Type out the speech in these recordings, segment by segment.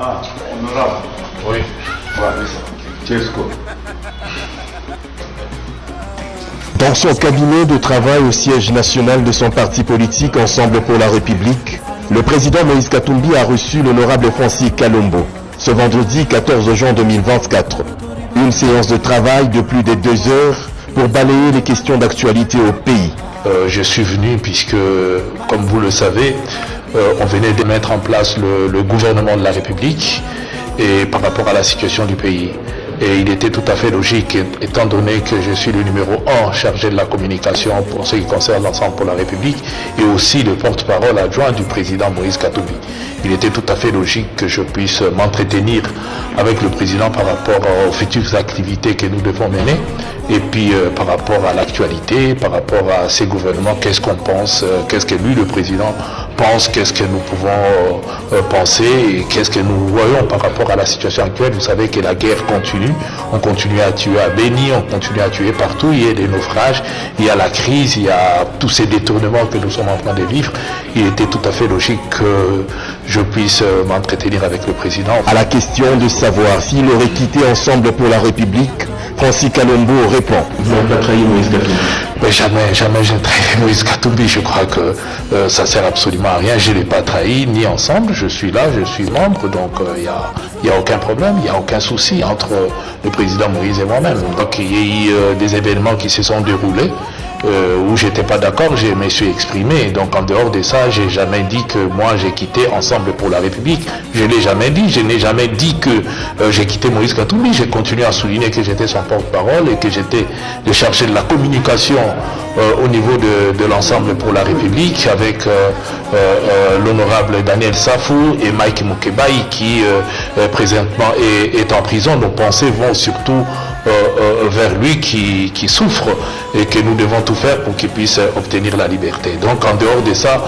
Ah, honorable. Oui. Voilà, Chesco. Dans son cabinet de travail au siège national de son parti politique Ensemble pour la République, le président Moïse Katumbi a reçu l'honorable Francis Kalombo ce vendredi 14 juin 2024. Une séance de travail de plus de 2 heures pour balayer les questions d'actualité au pays. Je suis venu puisque, comme vous le savez, on venait de mettre en place le gouvernement de la République et par rapport à la situation du pays. Et il était tout à fait logique, étant donné que je suis le numéro 1 chargé de la communication pour ce qui concerne l'Ensemble pour la République et aussi le porte-parole adjoint du président Moïse Katumbi. Il était tout à fait logique que je puisse m'entretenir avec le président par rapport aux futures activités que nous devons mener et puis par rapport à l'actualité, par rapport à ces gouvernements, qu'est-ce qu'on pense, qu'est-ce que lui, le président, pense, qu'est-ce que nous pouvons penser et qu'est-ce que nous voyons par rapport à la situation actuelle. Vous savez que la guerre continue. On continue à tuer à Béni, on continue à tuer partout, il y a des naufrages, il y a la crise, il y a tous ces détournements que nous sommes en train de vivre. Il était tout à fait logique que je puisse m'entretenir avec le président. À la question de savoir s'il aurait quitté Ensemble pour la République, Francis Kalombo répond. Vous n'avez pas trahi Moïse Katumbi? Mais jamais je n'ai trahi Moïse Katumbi. Je crois que ça sert absolument à rien. Je ne l'ai pas trahi, ni Ensemble. Je suis là, je suis membre, donc il n'y a aucun problème, il n'y a aucun souci entre le président Moïse et moi-même. Donc il y a eu des événements qui se sont déroulés où j'étais pas d'accord, je me suis exprimé. Donc en dehors de ça, j'ai jamais dit que moi j'ai quitté Ensemble pour la République. Je l'ai jamais dit. Je n'ai jamais dit que j'ai quitté Moïse Katumbi. J'ai continué à souligner que j'étais son porte-parole et que j'étais le chargé de la communication au niveau de l'Ensemble pour la République avec l'honorable Daniel Safou et Mike Mukebai qui présentement est en prison. Nos pensées vont surtout vers lui qui souffre et que nous devons tout faire pour qu'il puisse obtenir la liberté. Donc en dehors de ça,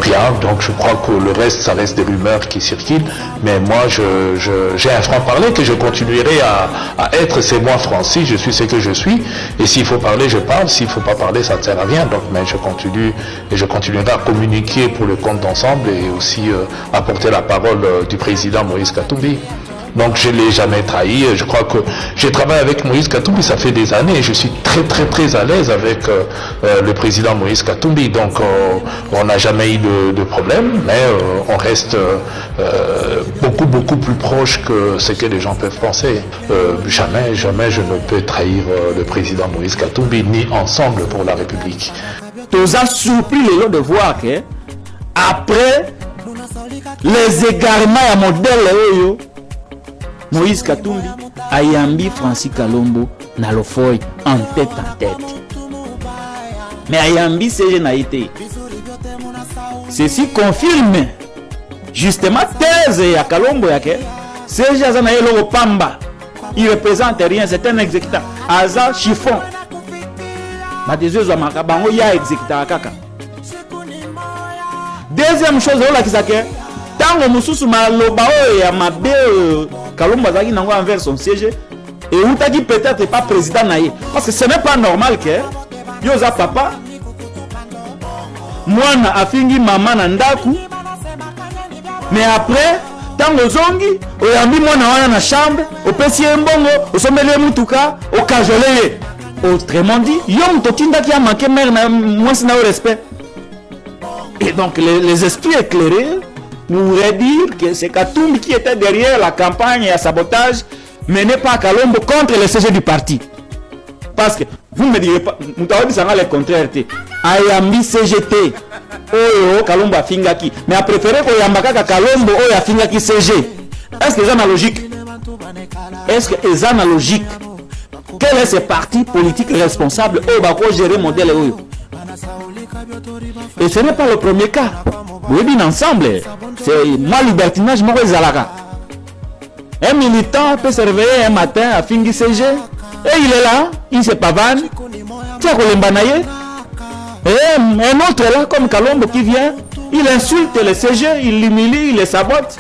rien. Donc je crois que le reste, ça reste des rumeurs qui circulent. Mais moi, j'ai un franc-parler que je continuerai à être. C'est moi, Francis, je suis ce que je suis. Et s'il faut parler, je parle. S'il ne faut pas parler, ça ne sert à rien. Donc, mais je continue et je continuerai à communiquer pour le compte d'Ensemble et aussi apporter la parole du président Moïse Katumbi. Donc je ne l'ai jamais trahi. Je crois que j'ai travaillé avec Moïse Katumbi, ça fait des années. Et je suis très à l'aise avec le président Moïse Katumbi. Donc on n'a jamais eu de problème, mais on reste beaucoup plus proche que ce que les gens peuvent penser. Jamais je ne peux trahir le président Moïse Katumbi, ni Ensemble pour la République. Nous a surpris les gens de voir que après les égarements à modèle Moïse Katumbi ayambi Francis Kalombo na Lofoy en tête. Mais ayambi CG n'a été. Ceci confirme justement thèse ya Kalombo yake. CG azana yelo pamba. Il représente rien, c'est un exécutant. Aza chiffon. Ma désolé zo makabango ya exécutant kaka. Deuxième chose là qui s'ake tango mususu maloba ya mabe Kalombo azaki nango envers son siège et où t'a dit peut-être pas président naïe parce que ce n'est pas normal que yoza papa mwana afingi mama na ndaku mais après tango zongi oyambi mwana wana na chambre opesi mbongo osomele mutuka okajole. Autrement dit yo mtotinda qui a manqué mère na moins na respect. Et donc les esprits éclairés pourrait dire que c'est Katumbi qui était derrière la campagne et à sabotage menée par Kalombo contre les CG du parti. Parce que vous me direz pas, vous avez dit ça le contraire. Ayambi CGT, Oyo Kalombo a fingaki, mais a préféré que Yambaka Kalombo Oyo a fingaki CG. Est-ce que c'est analogique? Est-ce que c'est analogique? Quel est ce parti politique responsable au Bako gérer modèle Oyo? Et ce n'est pas le premier cas. Vous êtes bien ensemble. C'est moi libertinage, moi Zalaka. Un militant peut se réveiller un matin à Fingi CG et il est là, il se pavane. Tiens, Kolembanaye. Et un autre là, comme Kalombo qui vient, il insulte les CG, il l'humilie, il les sabote.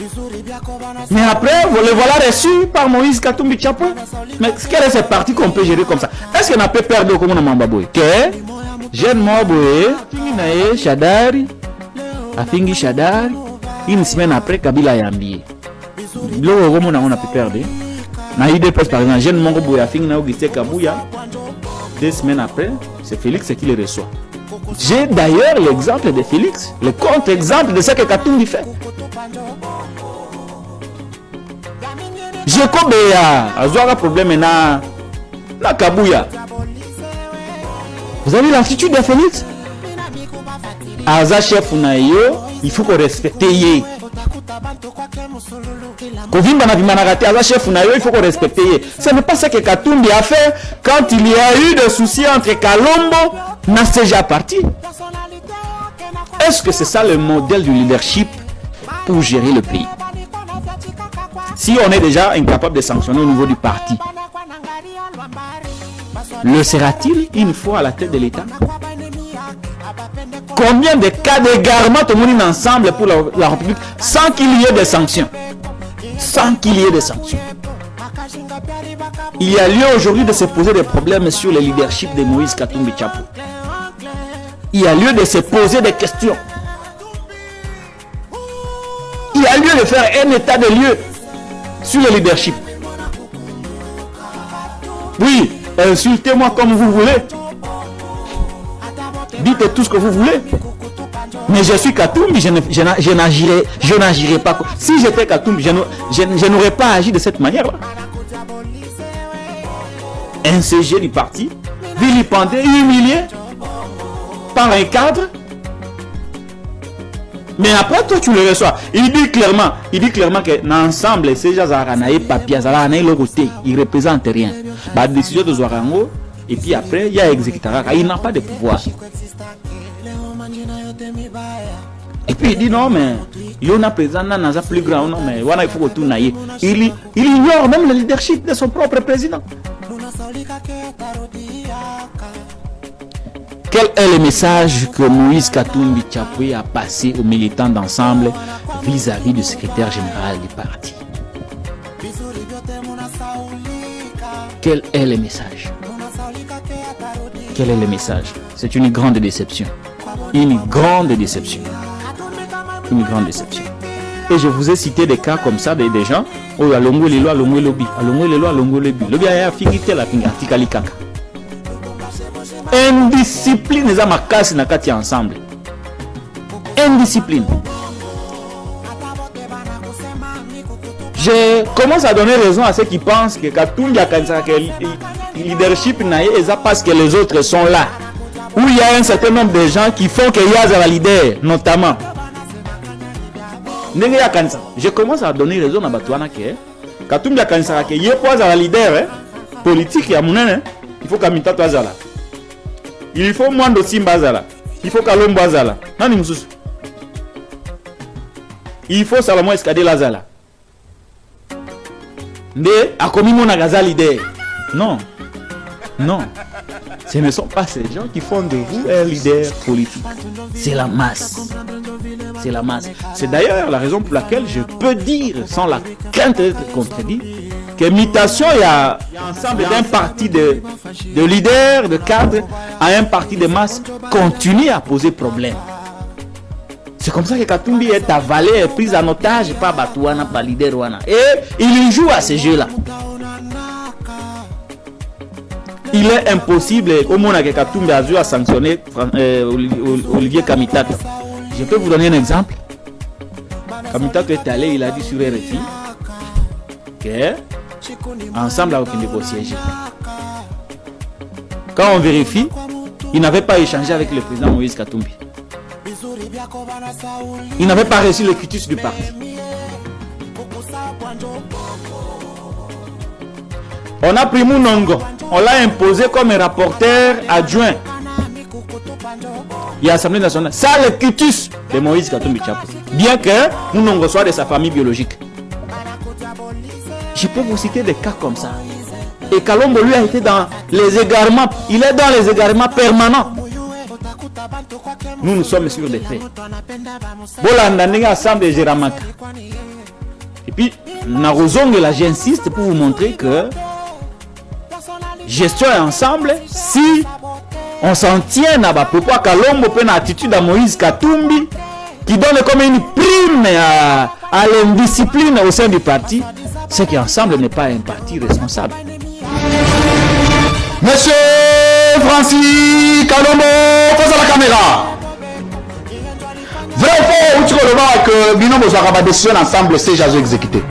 Mais après, vous le voilà reçu par Moïse Katumbi Chapo. Mais quel est ce parti qu'on peut gérer comme ça? Est-ce qu'on a peut perdre comme on a Mambaboy? Que jeune Moboye, Fingi Shadari, a Fingi Shadari, une semaine après, Kabila Yambi. Là, on a pu perdre. Na IDPS par exemple, jeune Mongo Bouyafing na Augustin Kabouya, 2 semaines après, c'est Félix qui le reçoit. J'ai d'ailleurs l'exemple de Félix, le contre-exemple de ce que Katumbi fait. J'ai comme un problème na Kabouya. Vous avez l'attitude de Félix? Aza chef Unayo, il faut qu'on respecte. Il faut qu'on respecte. Ce n'est pas ce que Katumbi a fait quand il y a eu des soucis entre Kalombo et Naseja Parti. Est-ce que c'est ça le modèle du leadership pour gérer le pays? Si on est déjà incapable de sanctionner au niveau du parti, le sera-t-il une fois à la tête de l'État? Combien de cas d'égarement tout le monde ensemble pour la République sans qu'il y ait des sanctions? Sans qu'il y ait des sanctions. Il y a lieu aujourd'hui de se poser des problèmes sur le leadership de Moïse Katumbi Tchapou. Il y a lieu de se poser des questions. Il y a lieu de faire un état de lieu sur le leadership. Oui, insultez-moi comme vous voulez. Dites tout ce que vous voulez. Mais je suis Katumbi, je n'agirai pas. Si j'étais Katumbi, je n'aurais pas agi de cette manière-là. Un CG du parti, vilipendé, humilié par un cadre. Mais après, toi, tu le reçois. Il dit clairement que l'ensemble, ces gens qui papier, ils ne représentent rien. La décision de Zouarango, et puis après, il y a exécuteur. Il n'a pas de pouvoir. Et puis il dit non, mais il y a un président dans un plus grand, non, mais il faut tout naïe. Il ignore même le leadership de son propre président. Quel est le message que Moïse Katumbi Tchapou a passé aux militants d'ensemble vis-à-vis du secrétaire général du parti? Quel est le message? Quel est le message? C'est une grande déception. Une grande déception. Une grande déception. Et je vous ai cité des cas comme ça, des gens où il y a l'ongo les lois, l'ongo lobby, l'ongo les lois, l'ongo lobby. Le bien a figité la pinga, tikali kaka. Indiscipline, les amakasi na kati ensemble. Indiscipline. Je commence à donner raison à ceux qui pensent que Katumbi a le leadership naïe et ça parce que les autres sont là. Où il y a un certain nombre de gens qui font qu'il y a la leader, notamment. Je commence à donner raison à Batouana que Katumbi a kanisa que il faut la leader politique ya munene, il faut Kamita Tazala. Il faut Mwando Simba Zala. Il faut Kalombo Azala. Nani mususu? Il faut Salomon Escadé Lazala. Mais à commis mon agaza leader. Non. Non. Ce ne sont pas ces gens qui font de vous un leader politique. C'est la masse. C'est la masse. C'est d'ailleurs la raison pour laquelle je peux dire, sans la crainte d'être contredit, que mutation, il y a ensemble d'un parti de leaders, de cadres, à un parti de masse, continue à poser problème. C'est comme ça que Katumbi est avalé, est pris en otage par Batouana, par leader Wana. Et il joue à ce jeu-là. Il est impossible, au moment où Katumbi a dû sanctionner Olivier Kamitata. Je peux vous donner un exemple. Kamitata est allé, il a dit sur RFI que ensemble avec une siège. Quand on vérifie, il n'avait pas échangé avec le président Moïse Katumbi. Il n'avait pas reçu le quitus du parti. On a pris Mounongo, on l'a imposé comme un rapporteur adjoint. Il y a l'Assemblée nationale. Ça, le quitus de Moïse Katumbi Tchapou. Bien que Mounongo soit de sa famille biologique. Je peux vous citer des cas comme ça. Et Kalombo, lui, a été dans les égarements. Il est dans les égarements permanents. Nous sommes sur des faits. Et puis, j'insiste pour vous montrer que gestion est ensemble. Si on s'en tient à pourquoi Kalombo peut une attitude à Moïse Katumbi, qui donne comme une prime à l'indiscipline au sein du parti, c'est qu'Ensemble n'est pas un parti responsable. Monsieur Francis Kalombo, face à la caméra. Vrai ou faux, tu vois que Bino Bozara décision ensemble, c'est déjà exécuté.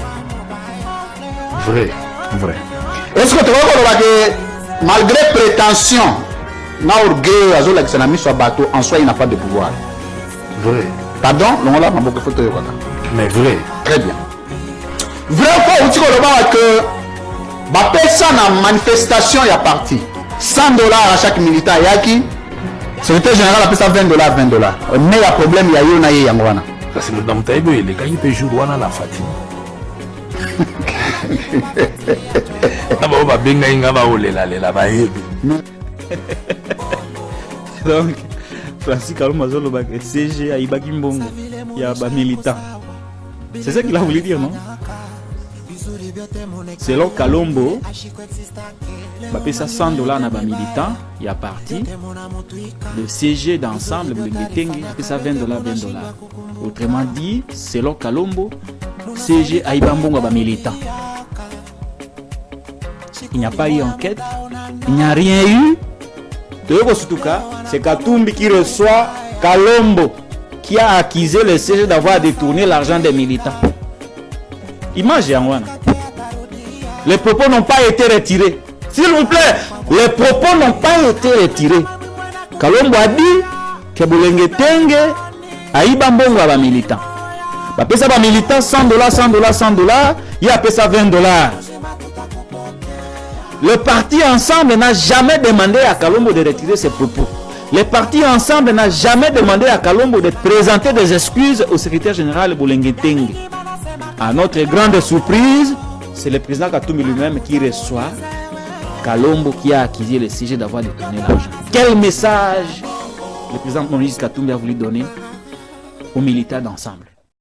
Vrai. Vrai. Est-ce que tu vois que malgré prétention, na orgueil, Azol Alexanami soit bateau, en soi il n'a pas de pouvoir. Vrai. Pardon, non là, ma beaucoup photo. Mais vrai. Très bien. Vrai ou faux, tu vois que bah personne en manifestation il y a parti. $100 à chaque militant yaki. Secrétaire général appelle ça $20, $20. Mais il y a problème, il y a eu naïe yangwana. Parce que dans Taïbo, il est quand il peut jouer à la fatigue. Donc, Francis Kalombo Azoloba, CG Aïbaki Mbongo, il y a des militants. C'est ça qu'il a voulu dire, non? Selon Kalombo, il ça $100 à des militants, il y a parti. Le CG d'ensemble, il ça $20, $20. Autrement dit, selon Kalombo, CG Aïbaki Mbongo à des militants. Il n'y a pas eu enquête, il n'y a rien eu. C'est Katumbi qui reçoit Kalombo, qui a accusé le CG d'avoir détourné l'argent des militants. Image Yangwana. Les propos n'ont pas été retirés. S'il vous plaît, les propos n'ont pas été retirés. Kalombo a dit que Boulenge Tenge a eu Bambongo à militants. Il a ça militants $100, il a ça $20. Le parti Ensemble n'a jamais demandé à Kalombo de retirer ses propos. Le parti Ensemble n'a jamais demandé à Kalombo de présenter des excuses au secrétaire général Boulenge Tenge. À notre grande surprise, c'est le président Katumbi lui-même qui reçoit Kalombo qui a accusé le CG d'avoir détourné l'argent. Quel message le président Moïse Katumbi a voulu donner aux militants d'Ensemble?